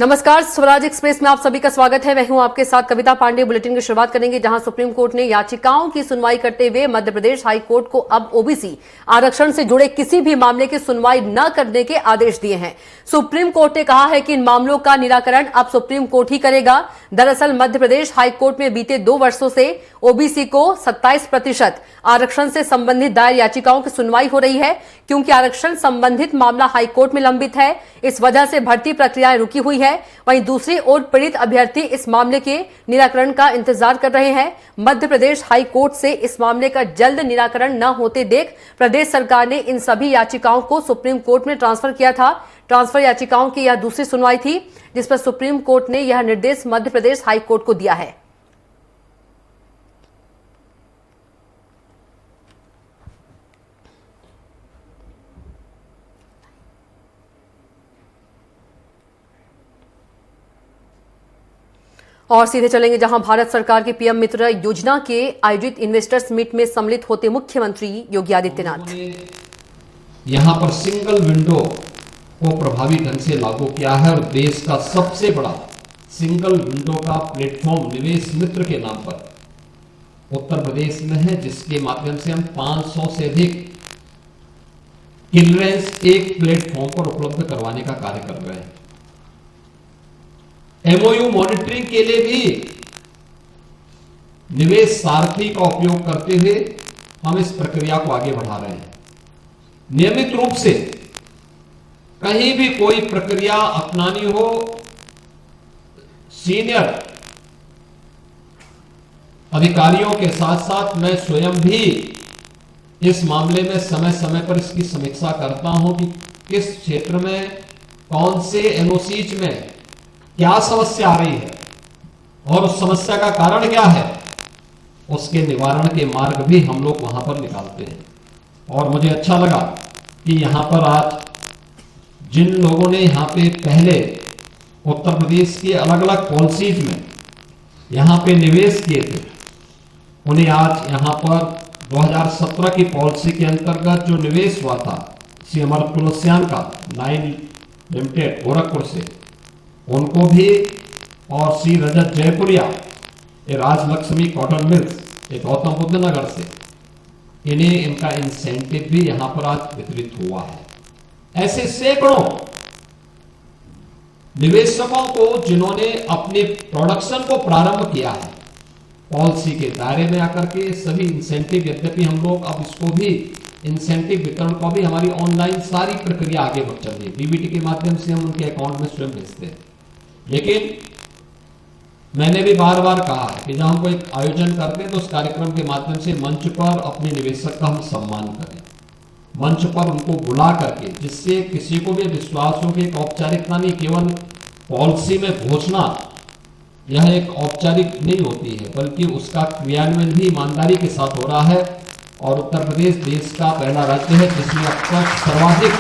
नमस्कार, स्वराज एक्सप्रेस में आप सभी का स्वागत है। मैं हूं आपके साथ कविता पांडे। बुलेटिन की शुरुआत करेंगे जहां सुप्रीम कोर्ट ने याचिकाओं की सुनवाई करते हुए मध्य प्रदेश हाई कोर्ट को अब ओबीसी आरक्षण से जुड़े किसी भी मामले की सुनवाई न करने के आदेश दिए हैं। सुप्रीम कोर्ट ने कहा है कि इन मामलों का निराकरण अब सुप्रीम कोर्ट ही करेगा। दरअसल मध्य प्रदेश हाई कोर्ट में बीते 2 वर्षों से ओबीसी को 27% आरक्षण से संबंधित दायर याचिकाओं की सुनवाई हो रही है। क्योंकि आरक्षण संबंधित मामला हाई कोर्ट में लंबित है, इस वजह से भर्ती प्रक्रियाएं रुकी हुई है। वहीं दूसरी ओर पीड़ित अभ्यर्थी इस मामले के निराकरण का इंतजार कर रहे हैं। मध्य प्रदेश हाई कोर्ट से इस मामले का जल्द निराकरण न होते देख प्रदेश सरकार ने इन सभी याचिकाओं को सुप्रीम कोर्ट में ट्रांसफर किया था। ट्रांसफर याचिकाओं की यह दूसरी सुनवाई थी जिस पर सुप्रीम कोर्ट ने यह निर्देश मध्य प्रदेश हाई कोर्ट को दिया है। और सीधे चलेंगे जहां भारत सरकार की पीएम मित्र योजना के आयोजित इन्वेस्टर्स मीट में सम्मिलित होते मुख्यमंत्री योगी आदित्यनाथ। यहां पर सिंगल विंडो को प्रभावी ढंग से लागू किया है और देश का सबसे बड़ा सिंगल विंडो का प्लेटफॉर्म निवेश मित्र के नाम पर उत्तर प्रदेश में है, जिसके माध्यम से हम 500 से अधिक क्लियरेंस एक प्लेटफॉर्म पर उपलब्ध करवाने का कार्य कर रहे हैं। एमओयू मॉनिटरिंग के लिए भी निवेश सारथी का उपयोग करते हुए हम इस प्रक्रिया को आगे बढ़ा रहे हैं। नियमित रूप से कहीं भी कोई प्रक्रिया अपनानी हो, सीनियर अधिकारियों के साथ साथ मैं स्वयं भी इस मामले में समय समय पर इसकी समीक्षा करता हूं कि किस क्षेत्र में कौन से एनओसीज में क्या समस्या आ रही है और उस समस्या का कारण क्या है, उसके निवारण के मार्ग भी हम लोग वहां पर निकालते हैं। और मुझे अच्छा लगा कि यहां पर आज जिन लोगों ने यहां पे पहले उत्तर प्रदेश की अलग अलग पॉलिसीज में यहां पे निवेश किए थे, उन्हें आज यहां पर 2017 की पॉलिसी के अंतर्गत जो निवेश हुआ था श्री अमर तुलसियान का 9 लिमिटेड गोरखपुर से, उनको भी, और श्री रजत जयपुरिया ये राजलक्ष्मी कॉटन मिल्स एक गौतम बुद्ध नगर से, इन्हें इनका इंसेंटिव भी यहां पर आज वितरित हुआ है। ऐसे सैकड़ों निवेशकों को जिन्होंने अपने प्रोडक्शन को प्रारंभ किया है पॉलिसी के दायरे में आकर के, सभी इंसेंटिव, यद्यपि हम लोग अब इसको भी इंसेंटिव वितरण को भी हमारी ऑनलाइन सारी प्रक्रिया आगे बढ़ चल रही है, डीबीटी के माध्यम से हम उनके अकाउंट में स्वयं भेजते हैं। लेकिन मैंने भी बार बार कहा है कि जब हम कोई आयोजन करते हैं तो उस कार्यक्रम के माध्यम से मंच पर अपने निवेशक का हम सम्मान करें, मंच पर उनको बुला करके, जिससे किसी को भी विश्वास हो कि एक औपचारिकता नहीं, केवल पॉलिसी में घोषणा यह एक औपचारिक नहीं होती है, बल्कि उसका क्रियान्वयन भी ईमानदारी के साथ हो रहा है। और उत्तर प्रदेश देश का पहला राज्य है जिसमें अब तक सर्वाधिक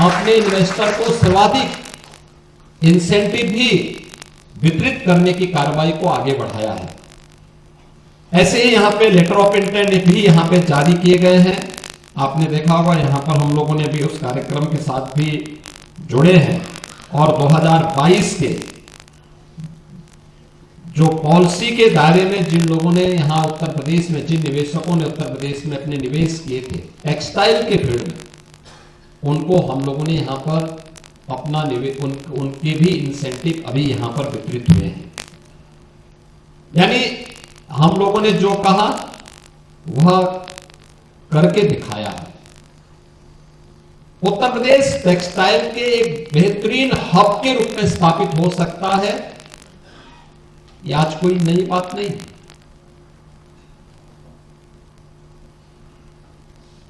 अपने इन्वेस्टर को सर्वाधिक इंसेंटिव भी वितरित करने की कार्रवाई को आगे बढ़ाया है। ऐसे ही यहां पे लेटर ऑफ इंटेंट भी यहां पे जारी किए गए हैं। आपने देखा होगा यहां पर हम लोगों ने भी उस कार्यक्रम के साथ भी जुड़े हैं। और 2022 के जो पॉलिसी के दायरे में जिन लोगों ने यहां उत्तर प्रदेश में, जिन निवेशकों ने उत्तर प्रदेश में अपने निवेश किए थे टेक्सटाइल के फील्ड में, उनको हम लोगों ने यहां पर अपना उनके भी इंसेंटिव अभी यहां पर वितरित हुए हैं। यानी हम लोगों ने जो कहा वह करके दिखाया है। उत्तर प्रदेश टेक्सटाइल के एक बेहतरीन हब के रूप में स्थापित हो सकता है, यह आज कोई नई बात नहीं।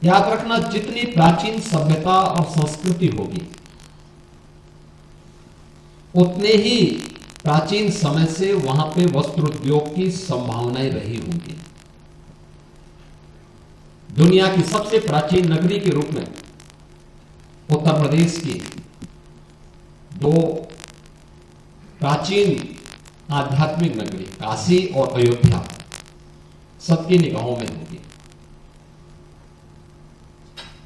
याद रखना, जितनी प्राचीन सभ्यता और संस्कृति होगी उतने ही प्राचीन समय से वहां पे वस्त्र उद्योग की संभावनाएं रही होंगी। दुनिया की सबसे प्राचीन नगरी के रूप में उत्तर प्रदेश की 2 प्राचीन आध्यात्मिक नगरी काशी और अयोध्या सबकी निगाहों में होगी।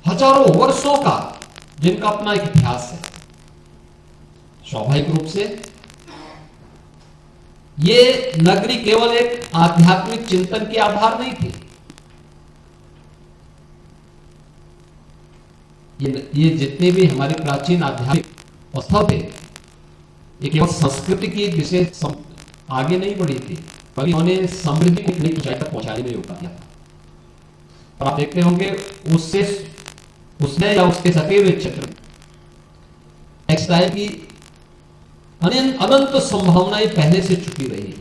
हजारों वर्षों का जिनका अपना एक इतिहास है, स्वाभाविक रूप से ये नगरी केवल एक आध्यात्मिक चिंतन की आधार नहीं थी। ये जितने भी हमारे प्राचीन आध्यात्मिक स्थल थे, ये केवल संस्कृति की विशेष आगे नहीं बढ़ी थी, बल्कि उन्होंने समृद्धि को नई ऊंचाई तक पहुंचाने में योगदान दिया था। और आप देखते होंगे उसने या उसके सटे हुए क्षेत्र में टेक्सटाइल की अनंत संभावनाएं पहले से छुपी रही है।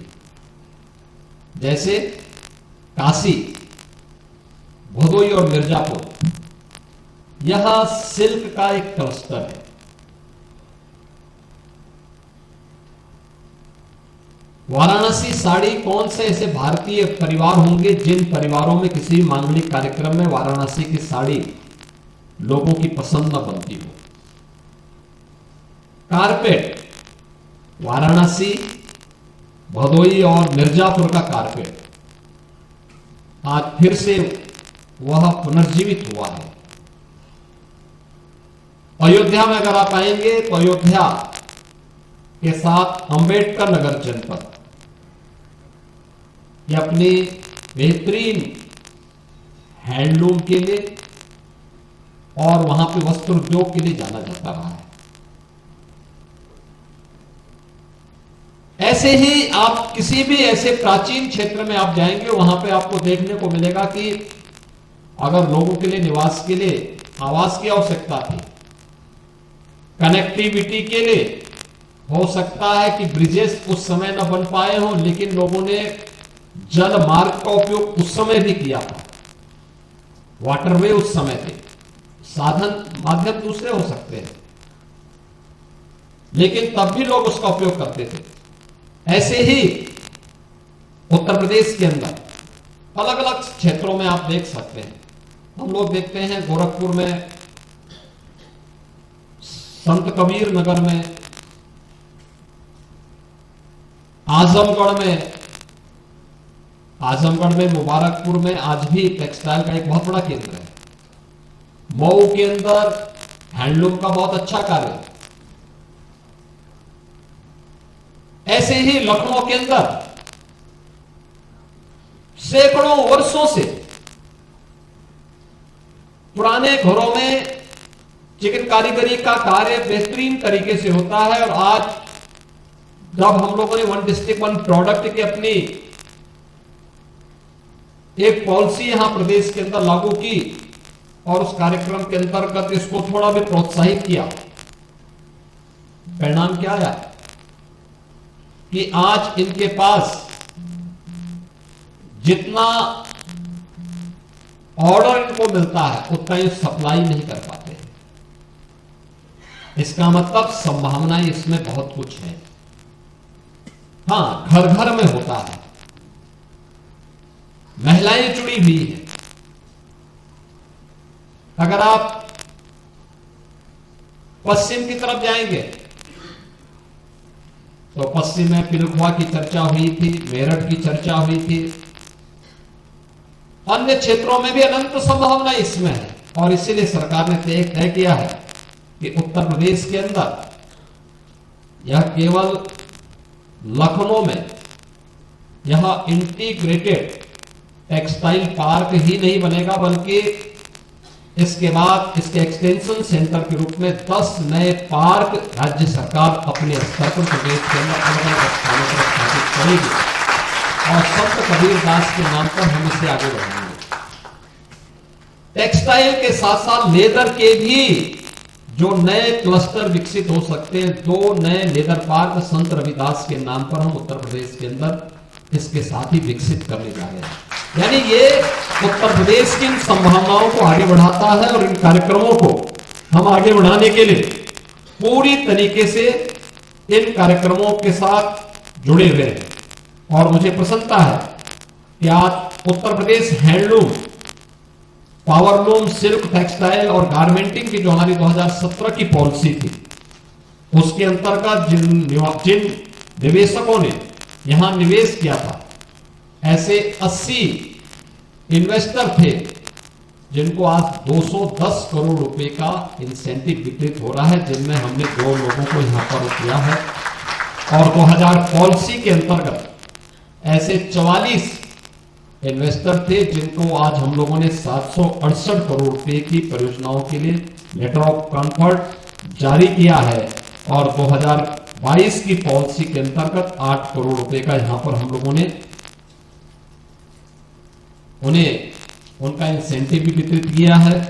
जैसे काशी, भदोई और मिर्जापुर, यह सिल्क का एक क्लस्टर है। वाराणसी साड़ी, कौन से ऐसे भारतीय परिवार होंगे जिन परिवारों में किसी भी मांगलिक कार्यक्रम में वाराणसी की साड़ी लोगों की पसंद न बनती हो। कारपेट, वाराणसी, भदोई और मिर्जापुर का कारपेट आज फिर से वह पुनर्जीवित हुआ है। अयोध्या में अगर आप आएंगे तो अयोध्या के साथ अंबेडकर नगर जनपद ये अपनी बेहतरीन हैंडलूम के लिए और वहां पे वस्त्र उद्योग के लिए जाना जाता रहा है। ऐसे ही आप किसी भी ऐसे प्राचीन क्षेत्र में आप जाएंगे, वहां पे आपको देखने को मिलेगा कि अगर लोगों के लिए निवास के लिए आवास की आवश्यकता थी, कनेक्टिविटी के लिए हो सकता है कि ब्रिजेस उस समय न बन पाए हों, लेकिन लोगों ने जल मार्ग का उपयोग उस समय भी किया था। वाटरवे उस समय थे, साधन माध्यम दूसरे हो सकते हैं, लेकिन तब भी लोग उसका उपयोग करते थे। ऐसे ही उत्तर प्रदेश के अंदर अलग अलग क्षेत्रों में आप देख सकते हैं। हम लोग देखते हैं गोरखपुर में, संत कबीर नगर में, आजमगढ़ में, मुबारकपुर में आज भी टेक्सटाइल का एक बहुत बड़ा केंद्र है। मऊ के अंदर हैंडलूम का बहुत अच्छा कार्य है। ऐसे ही लखनऊ के अंदर सैकड़ों वर्षों से पुराने घरों में चिकन कारीगरी का कार्य बेहतरीन तरीके से होता है। और आज जब हम लोगों ने वन डिस्ट्रिक्ट वन प्रोडक्ट की अपनी एक पॉलिसी यहां प्रदेश के अंदर लागू की और उस कार्यक्रम के अंतर्गत इसको थोड़ा भी प्रोत्साहित किया, परिणाम क्या आया कि आज इनके पास जितना ऑर्डर इनको मिलता है उतना ही सप्लाई नहीं कर पाते। इसका मतलब संभावनाएं इसमें बहुत कुछ है। हां, घर घर में होता है, महिलाएं जुड़ी हुई है। अगर आप पश्चिम की तरफ जाएंगे तो पश्चिम में पिलखुआ की चर्चा हुई थी, मेरठ की चर्चा हुई थी, अन्य क्षेत्रों में भी अनंत संभावना इसमें है। और इसीलिए सरकार ने तय किया है कि उत्तर प्रदेश के अंदर यह केवल लखनऊ में यह इंटीग्रेटेड टेक्सटाइल पार्क ही नहीं बनेगा, बल्कि इसके बाद इसके एक्सटेंशन सेंटर के रूप में 10 नए पार्क राज्य सरकार अपने स्तर पर प्रदेश के अंदर अलग अलग स्थानों पर स्थापित करेगी और संत कबीर दास के नाम पर हम इसे आगे बढ़ाएंगे। टेक्सटाइल के साथ साथ लेदर के भी जो नए क्लस्टर विकसित हो सकते हैं, 2 नए लेदर पार्क संत रविदास के नाम पर हम उत्तर प्रदेश के अंदर इसके साथ ही विकसित करने जा रहे हैं। यानी ये उत्तर प्रदेश की इन संभावनाओं को आगे बढ़ाता है और इन कार्यक्रमों को हम आगे बढ़ाने के लिए पूरी तरीके से इन कार्यक्रमों के साथ जुड़े हुए हैं। और मुझे प्रसन्नता है कि आज Uttar Pradesh handloom, powerloom, silk, textile और गारमेंटिंग की जो हमारी 2017 की पॉलिसी थी, उसके अंतर्गत जिन निवेशकों ने यहां निवेश किया था, ऐसे 80 इन्वेस्टर थे जिनको आज 210 करोड़ रुपए का इंसेंटिव वितरित हो रहा है, जिनमें हमने 2 लोगों को यहां पर किया है। और 2000 पॉलिसी के अंतर्गत ऐसे 44 इन्वेस्टर थे जिनको आज हम लोगों ने 768 करोड़ रुपए की परियोजनाओं के लिए लेटर ऑफ कंफर्ट जारी किया है। और 2022 की पॉलिसी के अंतर्गत 8 करोड़ रुपए का यहां पर हम लोगों ने उन्हें उनका इंसेंटिव भी वितरित किया है।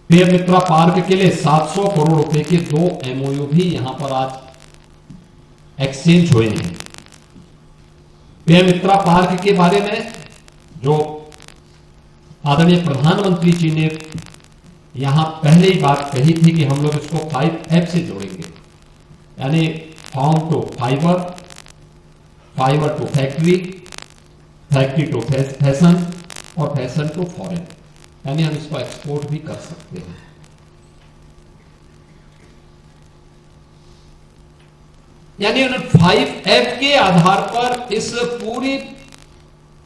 पीएम मित्रा पार्क के लिए 700 करोड़ रुपए के 2 एमओयू भी यहां पर आज एक्सचेंज हुए हैं। पीएम मित्रा पार्क के बारे में जो आदरणीय प्रधानमंत्री जी ने यहां पहले ही बात कही थी कि हम लोग इसको 5F से जोड़ेंगे, यानी farm to fibre, fibre to factory, factory to fashion और फैशन टू फॉरेन, यानी हम इसको एक्सपोर्ट भी कर सकते हैं। यानी 5F के आधार पर इस पूरी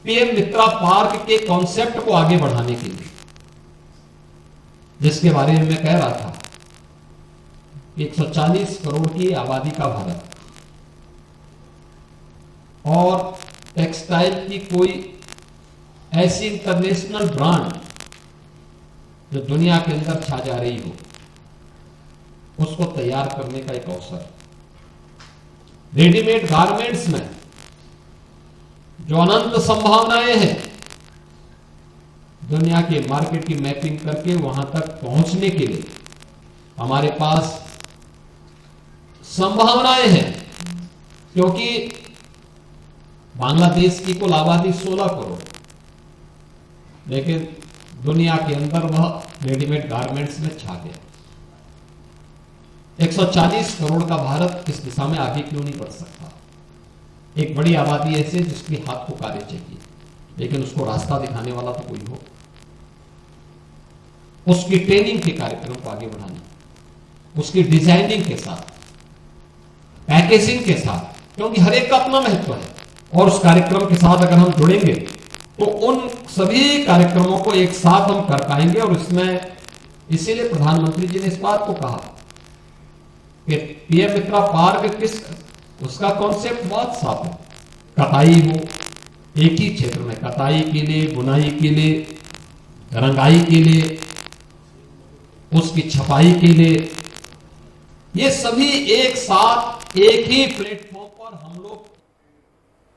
पीएम मित्रा पार्क के कॉन्सेप्ट को आगे बढ़ाने के लिए, जिसके बारे में मैं कह रहा था, 140 करोड़ की आबादी का भारत और टेक्सटाइल की कोई ऐसी इंटरनेशनल ब्रांड जो दुनिया के अंदर छा जा रही हो, उसको तैयार करने का एक अवसर। रेडीमेड गारमेंट्स में जो अनंत संभावनाएं हैं, दुनिया के मार्केट की मैपिंग करके वहां तक पहुंचने के लिए हमारे पास संभावनाएं हैं, क्योंकि बांग्लादेश की कुल आबादी 16 करोड़, लेकिन दुनिया के अंदर वह रेडीमेड गारमेंट्स में छा गया। 140 करोड़ का भारत इस दिशा में आगे क्यों नहीं बढ़ सकता? एक बड़ी आबादी ऐसे जिसके हाथ को कार्य चाहिए, लेकिन उसको रास्ता दिखाने वाला तो कोई हो, उसकी ट्रेनिंग के कार्यक्रम को आगे बढ़ाना, उसकी डिजाइनिंग के साथ, पैकेजिंग के साथ, क्योंकि हर एक का अपना महत्व है। और उस कार्यक्रम के साथ अगर हम जुड़ेंगे तो उन सभी कार्यक्रमों को एक साथ हम कर पाएंगे। और इसमें इसीलिए प्रधानमंत्री जी ने इस बात को कहा कि पीएम मित्रा पार्क किस, उसका कॉन्सेप्ट बहुत साफ है। कताई हो, एक ही क्षेत्र में कताई के लिए, बुनाई के लिए, रंगाई के लिए, उसकी छपाई के लिए, ये सभी एक साथ एक ही प्लेटफॉर्म पर हम लोग